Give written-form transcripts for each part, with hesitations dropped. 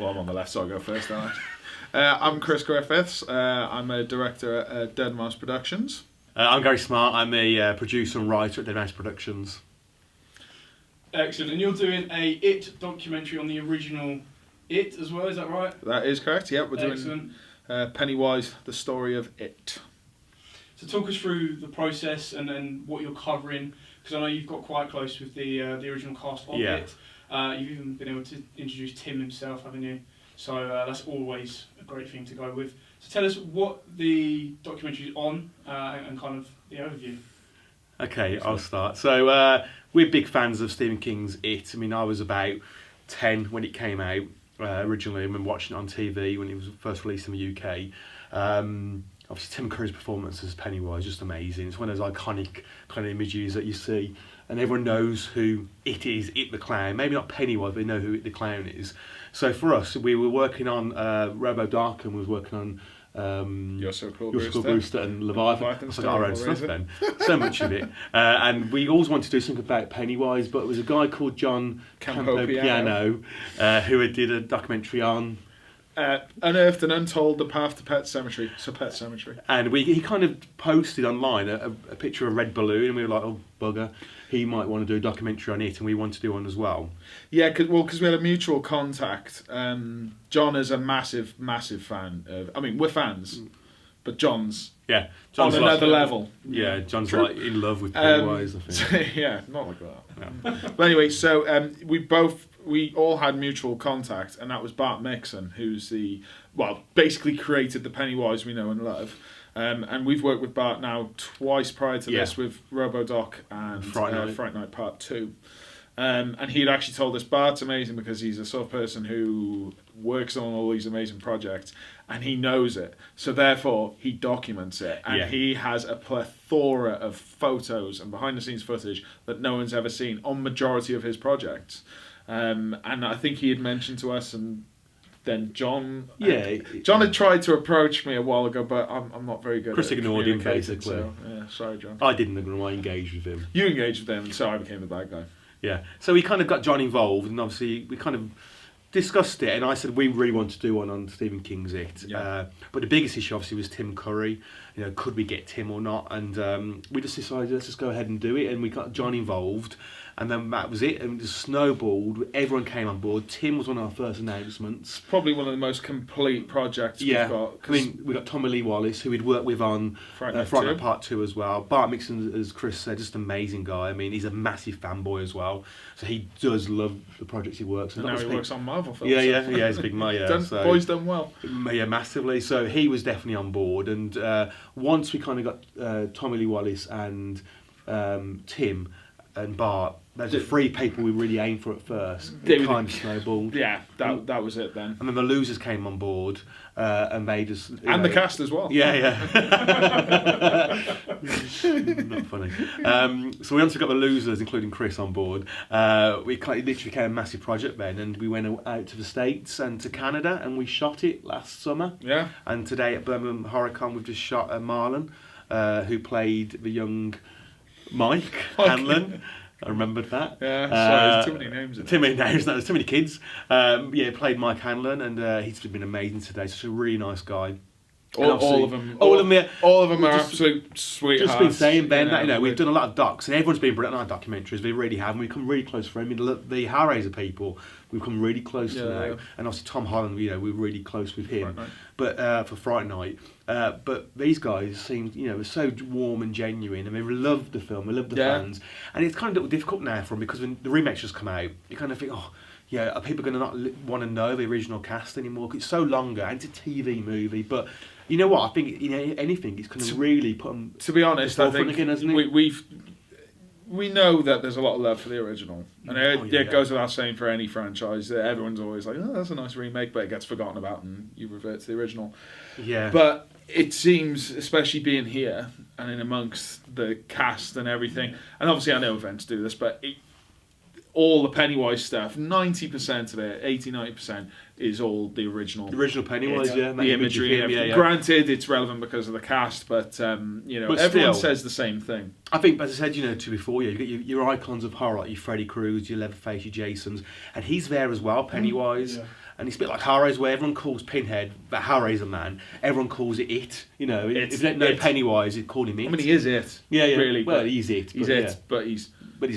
Well, I'm on the left, so I'll go first, don't I? I'm Chris Griffiths. I'm a director at Dead Mouse Productions. I'm Gary Smart. I'm a producer and writer at Dead Mouse Productions. Excellent. And you're doing a It documentary on the original It as well, is that right? That is correct, yeah. We're Excellent. doing Pennywise, the story of It. So talk us through the process and then what you're covering, because I know you've got quite close with the original cast of It. You've even been able to introduce Tim himself, haven't you? So that's always a great thing to go with. So tell us what the documentary is on and kind of the overview. Okay, I'll start. So we're big fans of Stephen King's It. I mean, I was about 10 when it came out originally. I remember watching it on TV when it was first released in the UK. Obviously, Tim Curry's performance as Pennywise is just amazing. It's one of those iconic kind of images that you see, and everyone knows who It is, It the Clown. Maybe not Pennywise, but they know who It the Clown is. So for us, we were working on Robo-Dark, and we was working on You're So Cool, Brewster and Leviathan. I forgot our own stuff then. So much of it. And we always wanted to do something about Pennywise, but it was a guy called John Campopiano who did a documentary on Unearthed and Untold, The Path to Pet Cemetery. So Pet Cemetery. And he kind of posted online a picture of a red balloon, and we were like, oh, bugger, he might want to do a documentary on it, and we wanted to do one as well. Yeah, because we had a mutual contact. John is a massive, massive fan of... I mean, we're fans, but John's John's on another level. Yeah, John's like in love with Pennywise, I think. Yeah, not like that. No. But anyway, so we all had mutual contact, and that was Bart Mixon, who's basically created the Pennywise we know and love. And we've worked with Bart now twice prior to this with Robo-Doc and Fright Night Part 2. And he'd actually told us Bart's amazing because he's a sort of person who works on all these amazing projects and he knows it. So therefore, he documents it. And he has a plethora of photos and behind-the-scenes footage that no one's ever seen on majority of his projects. And I think he had mentioned to us, and then John had tried to approach me a while ago, but I'm not very good. Chris ignored him basically. So, sorry, John. I didn't ignore him. I engaged with him. You engaged with him, and so I became the bad guy. Yeah. So we kind of got John involved, and obviously we kind of discussed it, and I said we really want to do one on Stephen King's It. Yeah. But the biggest issue obviously was Tim Curry. You know, could we get Tim or not? And we just decided let's just go ahead and do it, and we got John involved. And then that was it, and it just snowballed. Everyone came on board. Tim was one of our first announcements. Probably one of the most complete projects we've got. I mean, we got Tommy Lee Wallace, who we'd worked with on Fright Night Part 2 as well. Bart Mixon, as Chris said, just an amazing guy. I mean, he's a massive fanboy as well. So he does love the projects he works on. And now he works on Marvel films. Yeah, he's a big boy's done well. Yeah, massively. So he was definitely on board. And once we kind of got Tommy Lee Wallace and Tim and Bart, there's the three people we really aimed for at first. It kind of snowballed. Yeah, that was it then. And then the losers came on board, and they just... And the cast as well. Yeah. Not funny. So we once got the losers, including Chris, on board. It literally became a massive project then, and we went out to the States and to Canada, and we shot it last summer. Yeah. And today at Birmingham HorrorCon, we've just shot Marlon, who played the young Mike Hanlon. I remembered that. Yeah, sorry, there's too many names. There's too many kids. Played Mike Hanlon, and he's been amazing today. Such a really nice guy. All of them are absolute sweethearts. Just been saying, Ben, we've done a lot of docs, and everyone's been brilliant on our documentaries. We really have, and we've come really close for him. The Hellraiser people, we've come really close to now. And obviously Tom Holland, we're really close with him. But for Fright Night. But these guys seemed, were so warm and genuine, and they loved the film, they loved the fans. And it's kind of a little difficult now for them, because when the remakes just come out, you kind of think, are people going to not want to know the original cast anymore? Because it's so longer, and it's a TV movie. But you know what? I think anything, it's going to really put them. To be honest, I think again, hasn't it? we know that there's a lot of love for the original, and it goes without saying for any franchise that everyone's always like, oh, that's a nice remake, but it gets forgotten about, and you revert to the original. Yeah. But it seems, especially being here and in amongst the cast and everything, and obviously I know events do this, but all the Pennywise stuff, 90% of it, 80-90%, is all the original. The original Pennywise, the imagery and everything. Granted, it's relevant because of the cast, but everyone says the same thing. I think, as I said, to before, you get your icons of horror, like your Freddy Krueger, your Leatherface, your Jasons, and he's there as well, Pennywise. And it's a bit like Hellraiser, where everyone calls Pinhead the Hellraiser man. Everyone calls it It. You know, if you don't know Pennywise, they call him It. I mean, he is it. Yeah, yeah. Really, well, he's It. He's it, but he's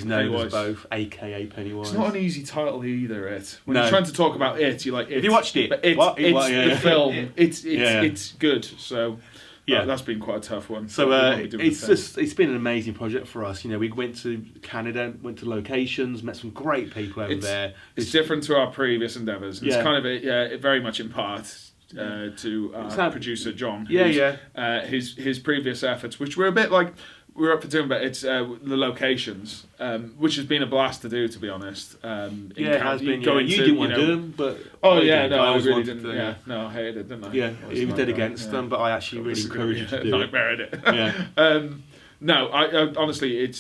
known Pennywise. as both, aka Pennywise. It's not an easy title either. It. When No. you're trying to talk about it, you're like, it. Have you watched it? But it's the film. It's good. So. Yeah, that's been quite a tough one. So it's been an amazing project for us. You know, we went to Canada, went to locations, met some great people over there. It's different to our previous endeavours. It's kind of very much in part to our producer John. His previous efforts, which were a bit like we're up for doing, but it's the locations, which has been a blast to do, to be honest. It has been. You didn't want to do them, but I really didn't. I hated it, didn't I? Yeah, he was dead against them, but I actually really encouraged you to do it. Nightmared it. No, I honestly,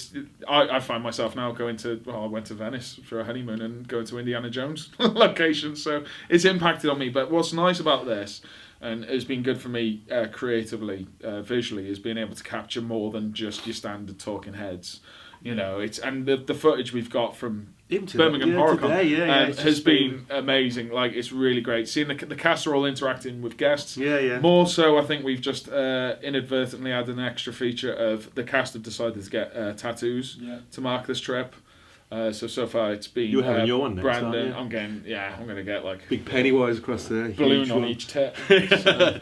I find myself now going to. Well, I went to Venice for a honeymoon and going to Indiana Jones locations, so it's impacted on me. But what's nice about this, and has been good for me creatively, visually, is being able to capture more than just your standard talking heads. You know, and the footage we've got from Birmingham HorrorCon has been amazing. Like, it's really great seeing the cast are all interacting with guests. More so, I think we've just inadvertently added an extra feature of the cast have decided to get tattoos to mark this trip. So far it's been. You're having your one next, Brandon. aren't you? I'm going to get like big Pennywise across there, balloon on each tip. So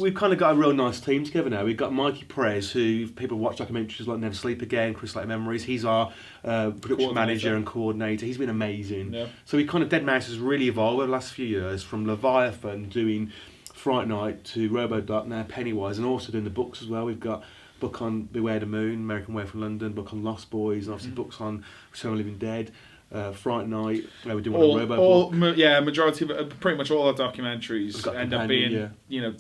we've kind of got a real nice team together now. We've got Mikey Perez, who, if people watch documentaries like Never Sleep Again, Chris Light Memories, he's our production manager and coordinator. He's been amazing. So we kind of Dead Mouse has really evolved over the last few years, from Leviathan doing Fright Night to RoboDoc, now Pennywise, and also doing the books as well. We've got book on Beware the Moon, American Way from London, book on Lost Boys, and obviously books on Return of the Living Dead, Fright Night, where we do one on Robo. Majority of pretty much all our documentaries end up being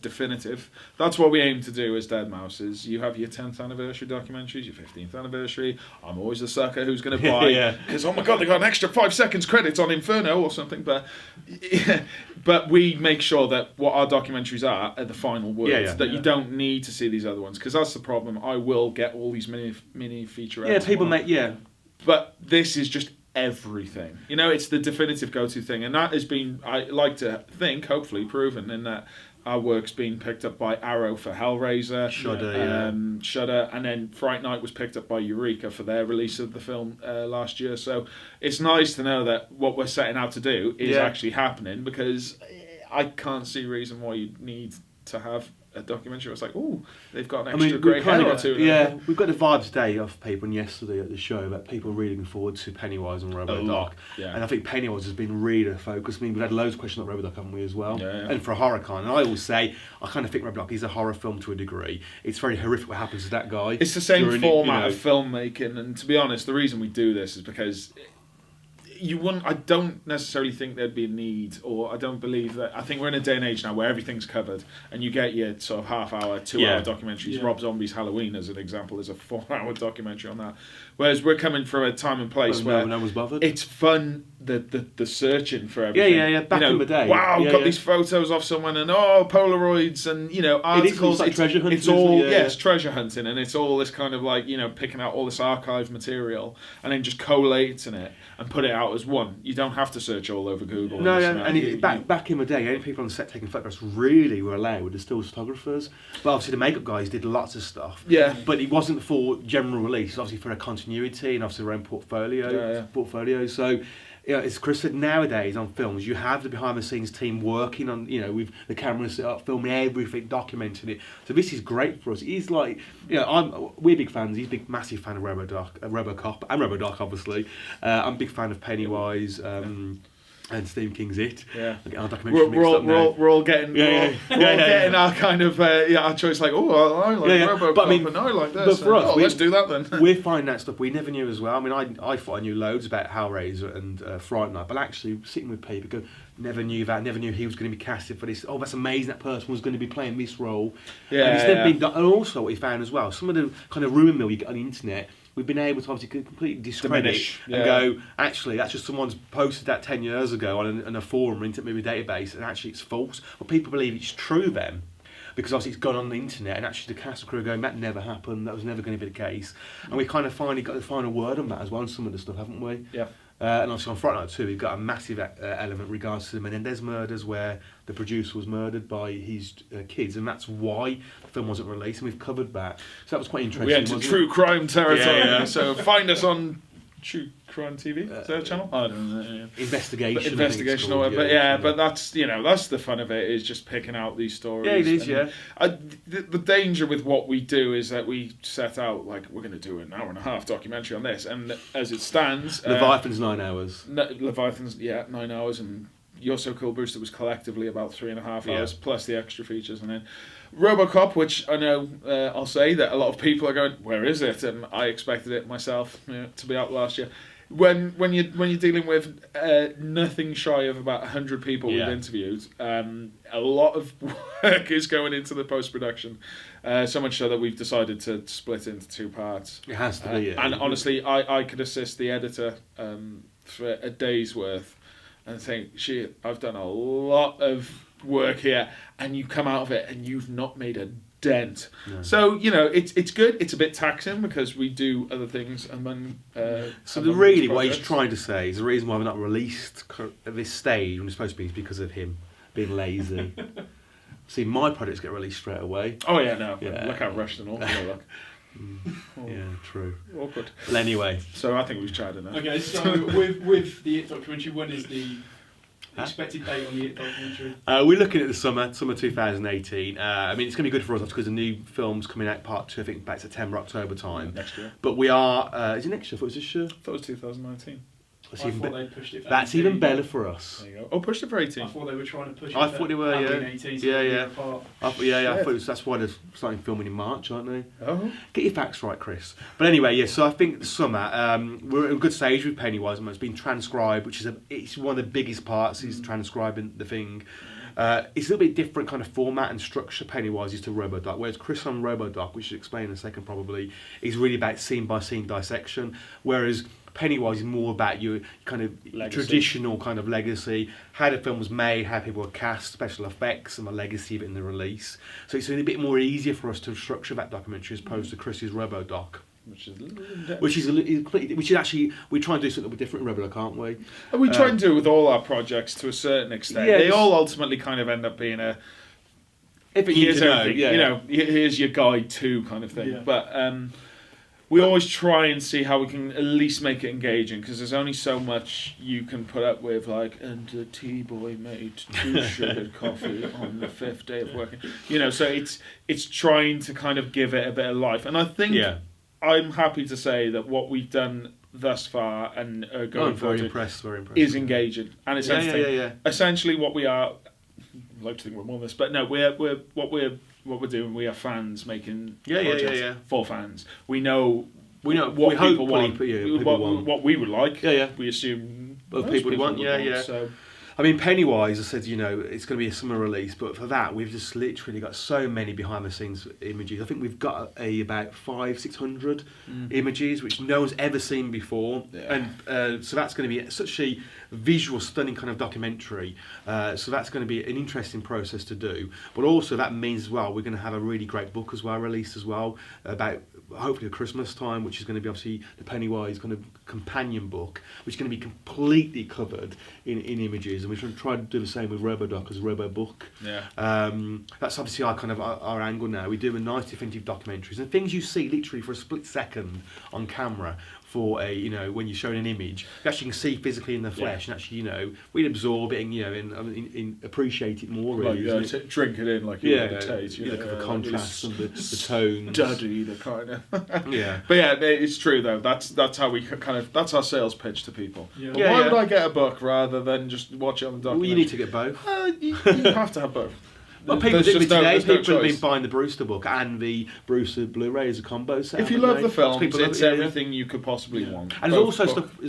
definitive. That's what we aim to do as Dead Mouse. Is you have your 10th anniversary documentaries, your 15th anniversary. I'm always the sucker who's going to buy because oh my god, they got an extra 5 seconds credits on Inferno or something. But we make sure that what our documentaries are the final words. You don't need to see these other ones, because that's the problem. I will get all these mini featurettes. Yeah, people make But this is just everything. You know, it's the definitive go-to thing, and that has been, I like to think, hopefully proven in that our work's been picked up by Arrow for Hellraiser, Shudder, and then Fright Night was picked up by Eureka for their release of the film last year. So it's nice to know that what we're setting out to do is actually happening, because I can't see reason why you need to have a documentary. It's like, oh, they've got an extra grey hair or two. Yeah, we've got the vibe today off people, and yesterday at the show, that people are really looking forward to Pennywise and RoboDoc. And I think Pennywise has been really a focus. I mean, we've had loads of questions about RoboDoc, haven't we, as well? And for a HorrorCon. And I always say, I kind of think RoboDoc is a horror film to a degree. It's very horrific what happens to that guy. It's the same format of filmmaking, and to be honest, the reason we do this is because I don't necessarily think there'd be a need, or I don't believe that. I think we're in a day and age now where everything's covered, and you get your sort of half-hour, 2-hour documentaries. Rob Zombie's Halloween, as an example, is a 4-hour documentary on that. Whereas we're coming from a time and place where no one's bothered. It's fun, the searching for everything. Back in the day. Wow, got these photos off someone, and Polaroids, and articles. It's treasure hunting. It's all it's treasure hunting, and it's all this kind of like picking out all this archive material and then just collating it and put it out as one. You don't have to search all over Google. Back in the day, only people on set taking photographs really were allowed. There's still photographers, but obviously the makeup guys did lots of stuff. But it wasn't for general release. Obviously for a continuity and obviously their own portfolio. So, as Chris said, nowadays on films you have the behind the scenes team working on with the camera set up, filming everything, documenting it. So this is great for us. He's like, we're big fans. He's a massive fan of RoboCop and RoboDoc, obviously. I'm a big fan of Pennywise. And Stephen King's It. Our documentary we're all getting our kind of our choice. Like, I like RoboCop, but I and I like this. But for us, let's do that then. We're finding out stuff we never knew as well. I mean, I thought I knew loads about Hellraiser and Fright Night, but actually sitting with people, never knew he was going to be casted for this. Oh, that's amazing! That person was going to be playing this role. And it's never been done. And also, what we found as well, some of the kind of rumour mill you get on the internet, we've been able to obviously completely discredit and go, actually, that's just someone's posted that 10 years ago on a forum or internet movie database, and actually it's false. But people believe it's true then, because obviously it's gone on the internet, and actually the cast and crew are going, that never happened, that was never going to be the case. And we kind of finally got the final word on that as well, on some of the stuff, haven't we? And obviously on Friday Night 2, we've got a massive element regards to the Menendez murders, where the producer was murdered by his kids, and that's why the film wasn't released, and we've covered that. So that was quite interesting. We entered true crime territory, Yeah. So find us on True Crime TV. Is that a channel? I don't know. Yeah. Investigation. Or whatever. But that's that's the fun of it, is just picking out these stories. Yeah, it is. Yeah. The danger with what we do is that we set out like we're going to do an hour and a half documentary on this, and as it stands, Leviathan's 9 hours. Leviathan's 9 hours, and You're So Cool, Bruce, that was collectively about 3.5 hours plus the extra features, and then RoboCop, which I know I'll say that a lot of people are going, where is it? And I expected it myself to be out last year. When you're dealing with nothing shy of about 100 people we've interviewed, a lot of work is going into the post-production, so much so that we've decided to split into 2 parts. It has to be. And honestly, I could assist the editor for a day's worth and think, shit, I've done a lot of work here, and you come out of it and you've not made a dent. No. So it's good. It's a bit taxing because we do other things, and then what he's trying to say is the reason why we're not released at this stage when it's supposed to be is because of him being lazy. See, my projects get released straight away. Oh yeah, no. Yeah. Look how rushed and all. Look. Yeah, true. Awkward. Well, anyway. So I think we've tried enough. Okay, so with the IT documentary, when is the expected date on the IT documentary? We're looking at the summer 2018. I mean, it's going to be good for us because the new film's coming out, part 2, I think, back September, October time. Next year. But we are... is it next year? I thought it was this year? I thought it was 2019. They pushed it for that's 18. even better for us. There you go. Oh, pushed it for 18. I thought they were trying to push it. I thought they were, yeah. 18, so yeah. I thought that's why they're starting filming in March, aren't they? Oh. Get your facts right, Chris. But anyway, yeah. So I think the summer, we're at a good stage with Pennywise. It's been transcribed, which is it's one of the biggest parts. Is transcribing the thing. It's a little bit different kind of format and structure, Pennywise, is to RoboDoc, whereas Chris on RoboDoc, which should explain in a second probably, is really about scene by scene dissection, whereas Pennywise is more about your kind of traditional kind of legacy, how the film was made, how people were cast, special effects, and the legacy of it in the release. So it's a bit more easier for us to structure that documentary as opposed to Chris's RoboDoc. Which is actually, we try and do something a bit different in RoboDoc, aren't we? And we try and do it with all our projects to a certain extent. Yeah, they all ultimately kind of end up being a... Here's your guide to kind of thing. Yeah. But we always try and see how we can at least make it engaging, because there's only so much you can put up with, like, and the tea boy made 2 sugared coffee on the 5th day of working. So it's trying to kind of give it a bit of life. And I think I'm happy to say that what we've done thus far and going forward very impressed, is engaging. And it's essentially what we are... I'd like to think we're more than this, but no, what we're doing. We are fans making projects for fans. We know what people want. What we would like. We assume other people want. So. I mean, Pennywise, I said, it's going to be a summer release, but for that, we've just literally got so many behind-the-scenes images. I think we've got about 500-600 images, which no one's ever seen before. Yeah. And so that's going to be such a visual, stunning kind of documentary. So that's going to be an interesting process to do. But also that means as well, we're going to have a really great book as well, released as well, about hopefully Christmas time, which is going to be obviously the Pennywise kind of companion book, which is going to be completely covered in images. And we're going to try to do the same with RoboDoc as a RoboBook. Yeah. That's obviously our angle now. We do a nice definitive documentaries and things you see literally for a split second on camera. For when you're showing an image, you actually can see physically in the flesh, and actually, we'd absorb it and appreciate it more. Really, like, drink it in like you meditate. Look at the contrast and the tones. Duddy, the kind of. Yeah, but it's true though. That's how we that's our sales pitch to people. Yeah. Why would I get a book rather than just watch it on the documentary? Well, you need to get both. You have to have both. Well, people did me today. People have been buying the Brewster book and the Brewster Blu-ray as a combo set. If you love the film, it's everything you could possibly want. And there's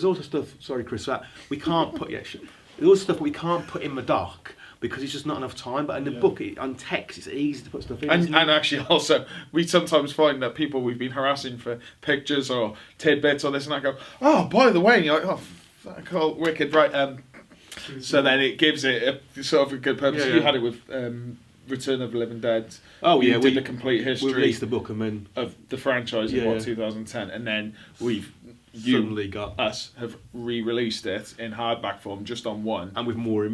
also stuff. Sorry, Chris, that we can't put. There's also stuff we can't put in the doc because it's just not enough time. But in the book, on text, it's easy to put stuff in. And actually, also, we sometimes find that people we've been harassing for pictures or tidbits or this and that go, oh, by the way, and you're like, oh, wicked, right? So then it gives it a sort of a good purpose. You had it with Return of the Living Dead. Oh yeah, we did the complete history. We released the book and then of the franchise in 2010, and then suddenly have re-released it in hardback form, just on one, and with more,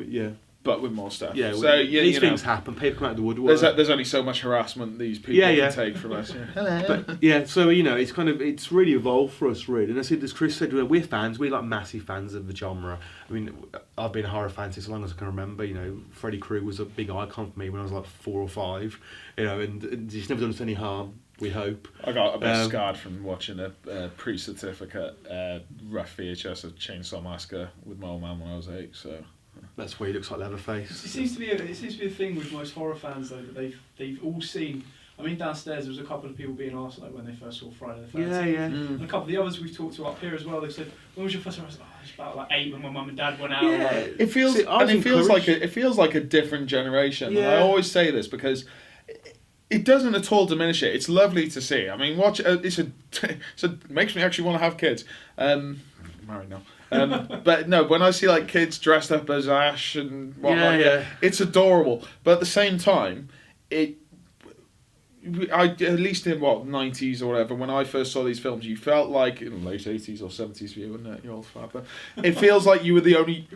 but with more stuff. Yeah, so these things happen. People come out of the woodwork. There's only so much harassment these people can take from us. But so it's really evolved for us, really. And I said, as Chris said, we're fans. We're like massive fans of the genre. I mean, I've been a horror fan since as long as I can remember. Freddy Krueger was a big icon for me when I was like 4 or 5. And he's never done us any harm. We hope. I got a bit scarred from watching a pre-certificate rough VHS of Chainsaw Massacre with my old man when I was 8. So. That's where he looks like Leatherface. It seems to be a thing with most horror fans though, that they've all seen. I mean, downstairs there was a couple of people being asked when they first saw Friday the 13th. Yeah. And a couple of the others we've talked to up here as well. They said, "When was your first time?" I was like, "Oh, it's about like 8 when my mum and dad went out." Yeah. Like, it feels like a different generation. Yeah. And I always say this because it doesn't at all diminish it. It's lovely to see. I mean, it makes me actually want to have kids. Married now. But no, when I see like kids dressed up as Ash and whatnot, it's adorable. But at the same time, at least in 90s or whatever, when I first saw these films, you felt like in late 80s or 70s for you, wasn't it, you old father? It feels like you were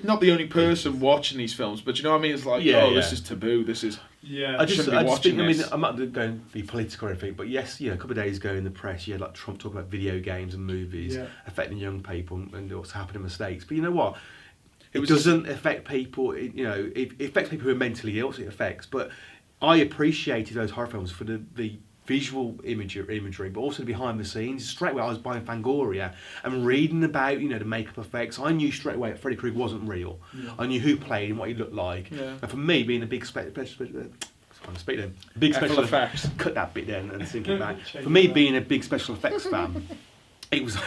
not the only person watching these films, but you know what I mean? It's like, this is taboo. This is. Yeah, I just think. I mean, I'm not going to be political or anything, but yes, a couple of days ago in the press, you had like Trump talking about video games and movies affecting young people and what's happening in the States. But you know what? It doesn't affect people. It affects people who are mentally ill. So it affects, but I appreciated those horror films for the visual imagery, but also the behind the scenes. Straight away, I was buying Fangoria and reading about the makeup effects. I knew straight away that Freddy Krueger wasn't real. Yeah. I knew who played and what he looked like. Yeah. And for me, being a big special effects, cut that bit then and think it back. For me, being a big special effects fan. It was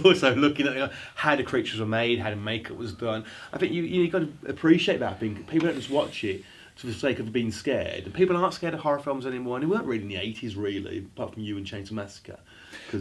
also looking at how the creatures were made, how the makeup was done. I think you got to appreciate that thing. People don't just watch it for the sake of being scared. And people aren't scared of horror films anymore, and they weren't really in the 80s, really, apart from you and Chainsaw Massacre.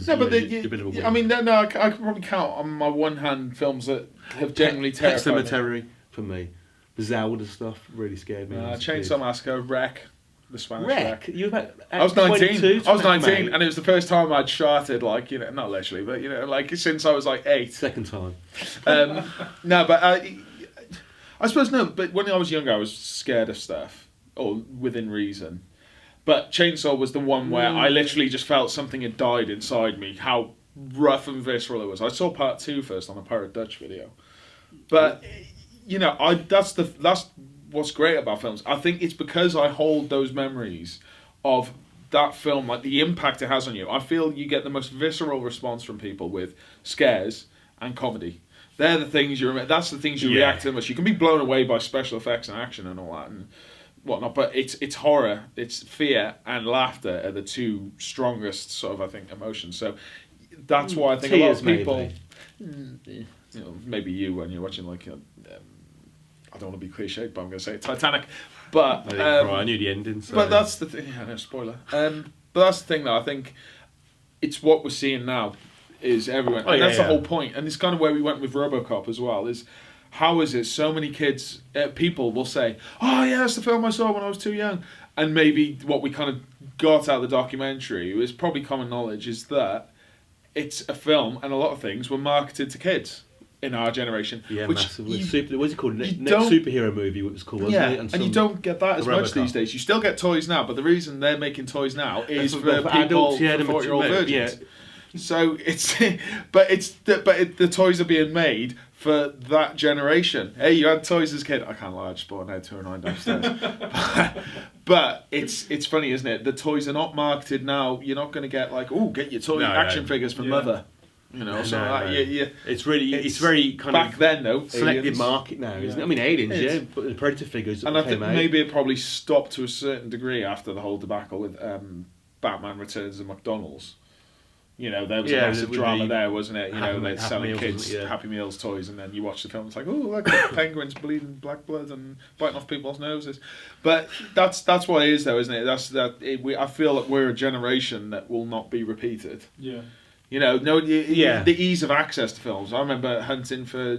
No, but you're a bit of a I mean, I can probably count on my one hand films that have genuinely terrified Pet Cemetery, for me. The Zelda stuff really scared me. Chainsaw Massacre, Wreck. The Spanish Wreck. You were about I was 19. I was 19, and it was the first time I'd sharted, like, not literally, but, like, since I was, like, 8. Second time. No, but I suppose no, but when I was younger, I was scared of stuff, or within reason. But Chainsaw was the one where I literally just felt something had died inside me, how rough and visceral it was. I saw part 2 first on a Pirate Dutch video. But, that's what's great about films. I think it's because I hold those memories of that film, like the impact it has on you. I feel you get the most visceral response from people with scares and comedy. They're the things you remember. That's the things you react to the most. You can be blown away by special effects and action and all that and whatnot, but it's horror, it's fear and laughter are the two strongest sort of, I think, emotions. So that's why I think a lot of people, maybe you when you're watching like I don't want to be cliched, but I'm going to say Titanic. But I knew the ending. So. But that's the thing. Yeah, no spoiler. But that's the thing, though. I think it's what we're seeing now. Is everyone, and that's the whole point. And it's kind of where we went with RoboCop as well. Is how is it so many kids, people will say, "Oh yeah, that's the film I saw when I was too young," and maybe what we kind of got out of the documentary was probably common knowledge is that it's a film, and a lot of things were marketed to kids in our generation. Yeah, massively. What's it called? Next superhero movie. What it was called, wasn't it? And you don't get that as much these days. You still get toys now, but the reason they're making toys now is for people, adults, for 40-year-old virgins. Yeah. So the toys are being made for that generation. Hey, you had toys as a kid. I can't lie, I just bought an Air 209 downstairs. But it's funny, isn't it? The toys are not marketed now. You're not going to get like, get your toy action figures for Mother. It's very kind back of then though. Selected Aliens. Market now, isn't it? I mean, Aliens, but the Predator figures. And I think maybe it probably stopped to a certain degree after the whole debacle with Batman Returns and McDonald's. There was a massive drama there, wasn't it? They're selling kids Happy Meals toys, and then you watch the film, it's like, look, penguins bleeding black blood and biting off people's noses. But that's what it is, though, isn't it? I feel that we're a generation that will not be repeated. Yeah. the ease of access to films. I remember hunting for,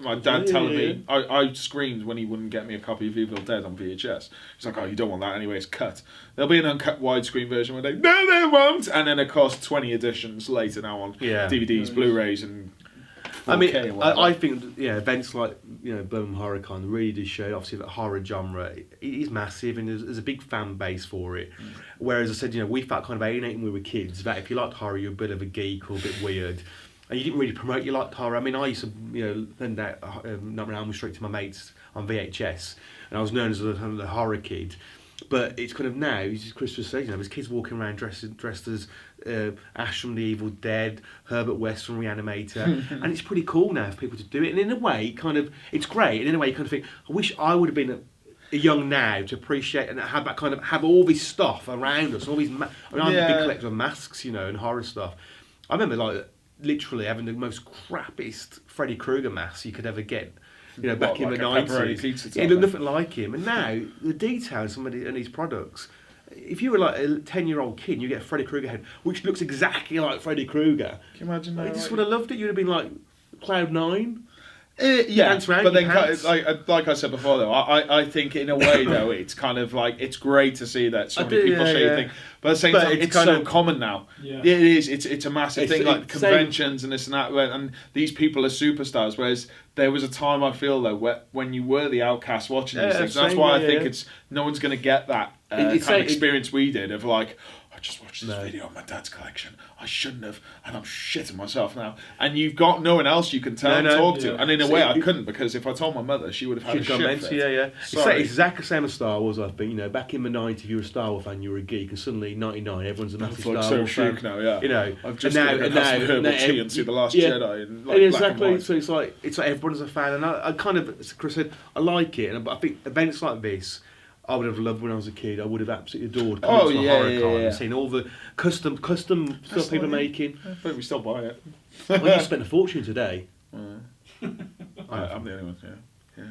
my dad telling me, I screamed when he wouldn't get me a copy of Evil Dead on VHS. He's like, oh, you don't want that anyway, it's cut. There'll be an uncut widescreen version one day. No, there won't! And then, of course, 20 editions later now on DVDs, Blu-rays, and 4K. I think events like Birmingham Horror Con really do show obviously that horror genre it is massive and there's a big fan base for it. Whereas I said we felt kind of alienating when we were kids that if you liked horror you're a bit of a geek or a bit weird, and you didn't really promote you liked horror. I mean, I used to send out Nightmare on Elm Street to my mates on VHS, and I was known as the horror kid. But it's kind of now, it's Christmas season, there's kids walking around dressed as Ash from the Evil Dead, Herbert West from Reanimator, and it's pretty cool now for people to do it. And in a way, it's great. And in a way, you kind of think, I wish I would have been young now to appreciate and have all this stuff around us. All these, I'm a big collector of masks, and horror stuff. I remember literally having the most crappiest Freddy Krueger mask you could ever get. Back in the 90s. It looked nothing like him. And now, the details in these products, if you were like a 10-year-old kid and you get a Freddy Krueger head, which looks exactly like Freddy Krueger, can you imagine that? I just would have loved it. You'd have been like Cloud 9. But then, like I said before, though, I think in a way, though, it's kind of like it's great to see that so many people share your thing. But at the same time, it's so common now. Yeah. It is. It's a massive thing, like conventions and this and that, and these people are superstars. Whereas there was a time I feel though when you were the outcast watching these things. That's why I think it's no one's going to get that kind of experience we did of like. I just watched this video of my dad's collection. I shouldn't have, and I'm shitting myself now. And you've got no one else you can tell and talk to. And in a way, I couldn't, because if I told my mother, she would have had a shit fit. It's exactly the same as Star Wars, I think. Back in the 90s, if you were a Star Wars fan, you were a geek, and suddenly, 99, everyone's a massive Star Wars fan. Now, I've just got to have some herbal tea and see The Last Jedi. And exactly. So it's like everyone's a fan, and I kind of, as Chris said, I like it. And I think events like this, I would have loved when I was a kid. I would have absolutely adored coming to a horror con and seeing all the custom stuff people are making. I think we still buy it. Well, you spent a fortune today. I'm the only one. Yeah.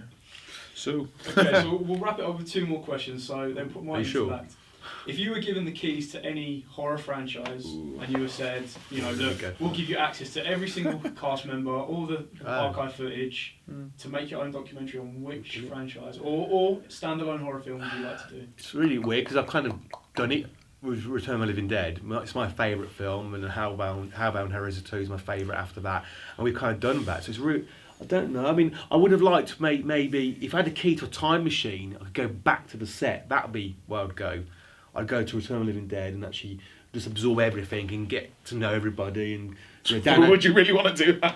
So. Okay, so we'll wrap it up with 2 more questions. So then put mine into that. If you were given the keys to any horror franchise and you were said, look, we'll give you access to every single cast member, all the archive footage, to make your own documentary on which franchise or standalone horror film would you like to do? It's really weird because I've kind of done it with Return of the Living Dead. It's my favourite film, and Hellbound Heresy 2 is my favourite after that, and we've kind of done that. So it's really, I don't know. I mean, I would have liked to maybe if I had a key to a time machine, I could go back to the set. That would be where I'd go. I'd go to Return of the Living Dead and actually just absorb everything and get to know everybody. And would you really want to do that?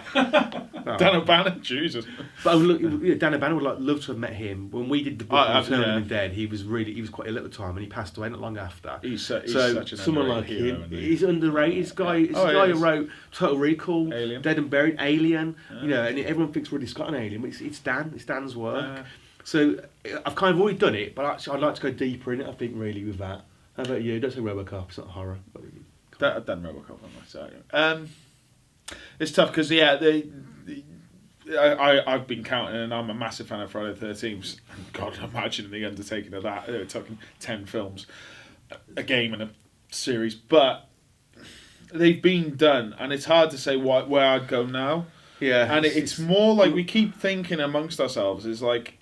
Dan O'Bannon, Jesus. But Dan O'Bannon would love to have met him when we did the book Return of the Living Dead. He was quite ill at the time, and he passed away not long after. He's such an someone like hero, him. He's underrated. This guy who wrote Total Recall, Alien. Dead and Buried, Alien. And everyone thinks Ridley Scott an alien, but it's Dan. It's Dan's work. So I've kind of already done it, but actually I'd like to go deeper in it. I think really with that. How about you? Don't say RoboCop, it's not horror. I've done RoboCop on my side. It's tough because, I've been counting and I'm a massive fan of Friday the 13th. God, imagine the undertaking of that. We're talking 10 films, a game and a series. But they've been done, and it's hard to say where I'd go now. Yeah. And it's more like we keep thinking amongst ourselves, is like,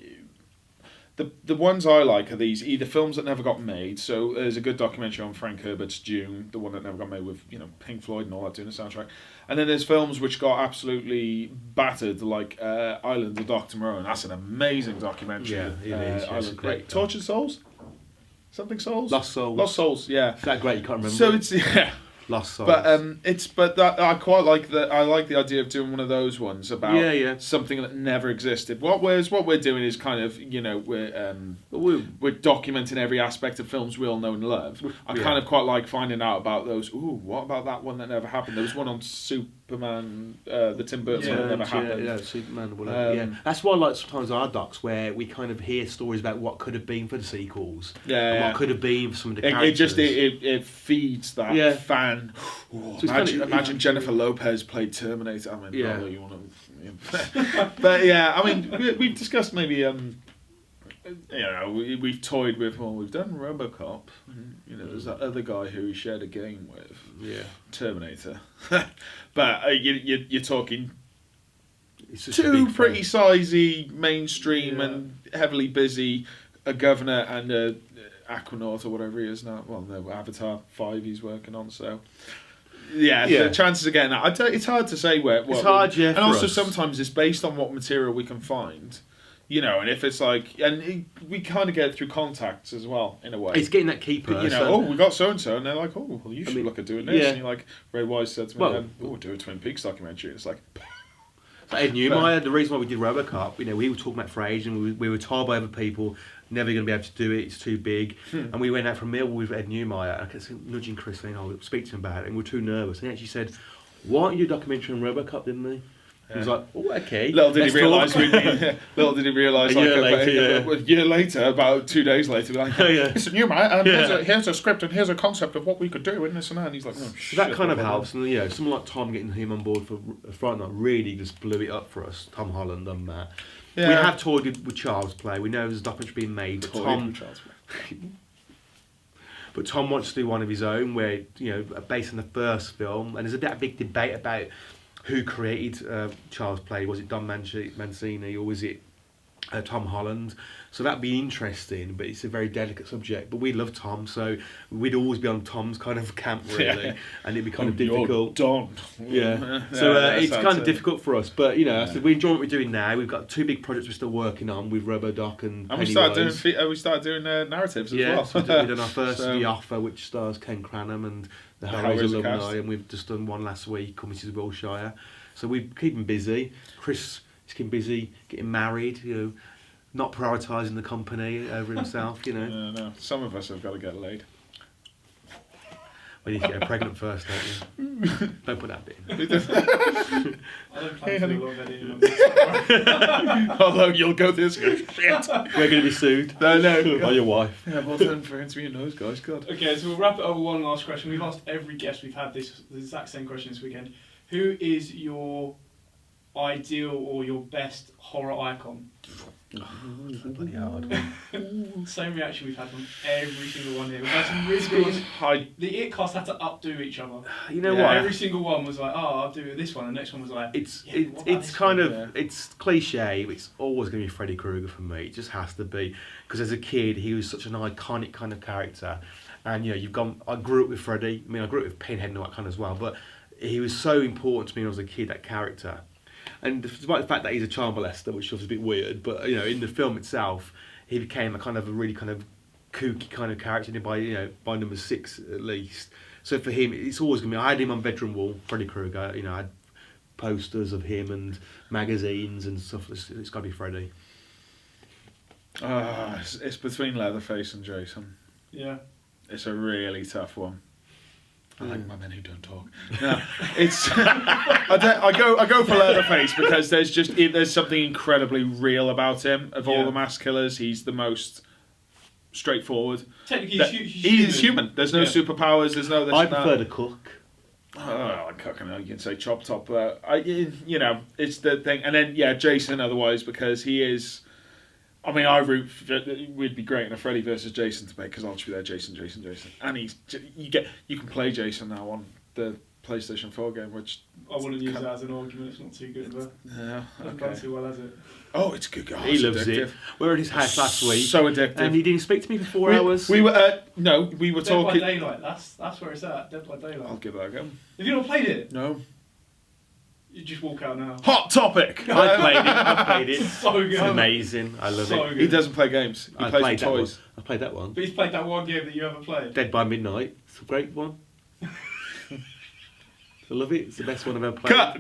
the ones I like are these either films that never got made. So there's a good documentary on Frank Herbert's Dune, the one that never got made with Pink Floyd and all that doing the soundtrack. And then there's films which got absolutely battered, like Island of Dr. Moreau, and that's an amazing documentary. Yeah, it is. It's great. Tortured Souls, something Souls, Lost Souls. Lost Souls. Yeah, Is that great? You can't remember. So it's Lost Souls. But I quite like that. I like the idea of doing one of those ones about something that never existed. What we're doing is kind of we're documenting every aspect of films we all know and love. I kind of quite like finding out about those. Ooh, what about that one that never happened? There was one on Superman, the Tim Burton one that never happened. Yeah, Superman. That's why I like sometimes our docs where we kind of hear stories about what could have been for the sequels. What could have been for some of the characters. It feeds that fan. So imagine Jennifer Lopez played Terminator. I mean, you want to. But yeah, I mean, we've discussed maybe you know, we've toyed with, well, we've done RoboCop. You know, there's that other guy who we shared a game with. Yeah. Terminator. But you're talking It's just a two big pretty thing. sizey, mainstream and heavily busy, a governor and a Aquanaut or whatever he is now. Well, no, Avatar 5 he's working on, so... Yeah, the chances of getting that. It's hard to say where... It's hard, yeah, and for also us. sometimes it's based on what material we can find. You know, and if it's like... And we kind of get it through contacts as well, in a way. It's getting that key person. You know, we got so-and-so, and they're like, oh, well, you should look at doing this. Yeah. And you're like, Ray Wise said to me, do a Twin Peaks documentary. It's like... So Ed Newmeyer, the reason why we did RoboCop, you know, we were talking about it for ages, and we were told by other people, never going to be able to do it, it's too big. And we went out for a meal with Ed Newmeyer, and I kept nudging Chris, saying, I'll speak to him about it, and we were too nervous. And he actually said, why aren't you a documentary on RoboCop, didn't he? He was like, oh, okay. Little did he realise, A year later, a year later, about 2 days later, we're like, it's a new man, here's a script and here's a concept of what we could do and this and that. And he's like, oh, so that kind of helps. And, you know, someone like Tom getting him on board for Friday Night really just blew it up for us. Tom Holland and Matt. Yeah. We have toyed with Child's Play. We know there's a documentary being made. But Tom wants to do one of his own where, you know, based on the first film. And there's a big debate about who created Child's Play. Was it Don Mancini or was it Tom Holland? So that'd be interesting, but it's a very delicate subject. But we love Tom, so we'd always be on Tom's kind of camp, really, and it'd be kind of difficult. Don. Yeah. So it's kind of difficult for us, but you know, so we enjoy what we're doing now. We've got 2 big projects we're still working on with RoboDoc and we started doing narratives as well. So we've done our first The Offer, which stars Ken Cranham and the Hellraiser alumni, and we've just done one last week on Mrs. Wilshire. So we keep him busy. Chris is keeping busy, getting married, you know, not prioritising the company over himself, you know. No. Some of us have got to get laid. We need to get pregnant first, don't you? Don't put that bit in. I don't plan to do a lot of editing. Although you'll go this shit. We're going to be sued. No. By your wife. Yeah, well done for interviewing those guys, God. Okay, so we'll wrap it up with one last question. We've asked every guest we've had the exact same question this weekend. Who is your ideal or your best horror icon? Bloody hard. Same reaction we've had from every single one here. We've had some really good ones. The It cast had to updo each other. You know what? Every single one was like, oh, I'll do this one. The next one was like, it's kind of it's cliche. But it's always going to be Freddy Krueger for me. It just has to be because as a kid he was such an iconic kind of character, and you know I grew up with Freddy. I mean I grew up with Pinhead and all that kind as well, but he was so important to me when I was a kid. That character. And despite the fact that he's a child molester, which was a bit weird, but you know, in the film itself, he became a really kind of kooky kind of character by number 6 at least. So for him, it's always gonna be. I had him on bedroom wall, Freddy Krueger. You know, I had posters of him and magazines and stuff. It's got to be Freddy. It's between Leatherface and Jason. Yeah, it's a really tough one. I like my men who don't talk. No, it's I go for Leatherface because there's something incredibly real about him. Of all the mass killers, he's the most straightforward. Technically, he's human. There's no superpowers. There's no. I prefer to cook. Oh, I'm cooking. You can say chop top. You know, it's the thing. And then Jason. Otherwise, because he is. I mean, we'd be great in a Freddy versus Jason debate because I'll just be there, Jason, and you can play Jason now on the PlayStation 4 game, which I wouldn't use that as an argument. It's not too good, but I've done too well as it. Oh, it's good. God, he loves addictive. It. We were at his house last week. So addictive. And he didn't speak to me for 4 hours. We were Dead talking. Dead by Daylight. That's where it's at. Dead by Daylight. I'll give that a go. Have you not played it? No. You just walk out now. Hot topic. I played it. It's so good. It's amazing. I love it. Good. He doesn't play games. He plays with toys. I played that one. But he's played that one game that you haven't played. Dead by Midnight. It's a great one. I love it. It's the best one I've ever played. Cut.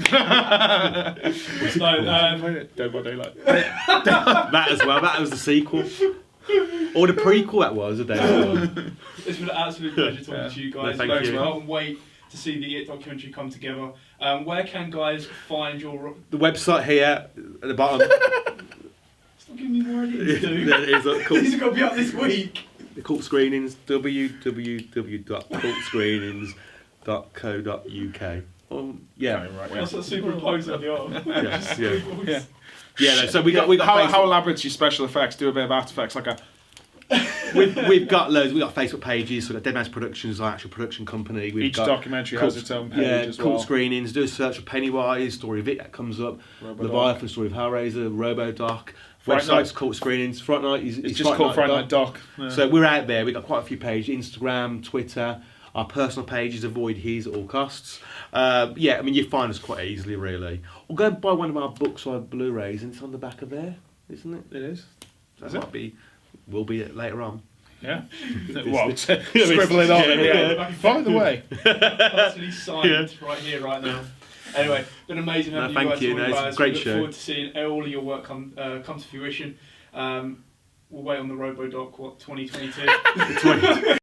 Dead by Daylight. That as well. That was the sequel. Or the prequel. That was a day one. It's been an absolute pleasure talking to you guys. No, thank you. I can't wait to see the It documentary come together. Where can guys find your... The website here at the bottom. Stop giving me more ideas to do. Cool. These have got to be up this week. The Cult Screenings, www.cultscreenings.co.uk. Yeah. Okay, right, That's that superimposed on the arm. Yes, yeah. Yeah. Yeah, no, so we got how elaborate's your special effects? Do a bit of After Effects, like a. we've got loads. We've got Facebook pages. So we've got Dead Mouse Productions, our actual production company. We've Each got documentary has its own page as cult well. screenings. Do a search for Pennywise, Story of It that comes up. Leviathan, Story of Hellraiser, RoboDoc. Websites, cult screenings. Fright Night is it's just called Fright Night Doc. Yeah. So we're out there. We've got quite a few pages: Instagram, Twitter. Our personal pages, avoid his at all costs. Yeah, I mean, you find us quite easily, really. Or go and buy one of our books or Blu-rays, and it's on the back of there, isn't it? It is. That might be. Will be later on. Yeah. Well, scribble it on. Yeah. By the way, personally signed right here, right now. Anyway, been amazing having you guys. It's a great we look show. forward to seeing all of your work come to fruition. We'll wait on the RoboDoc, 2022?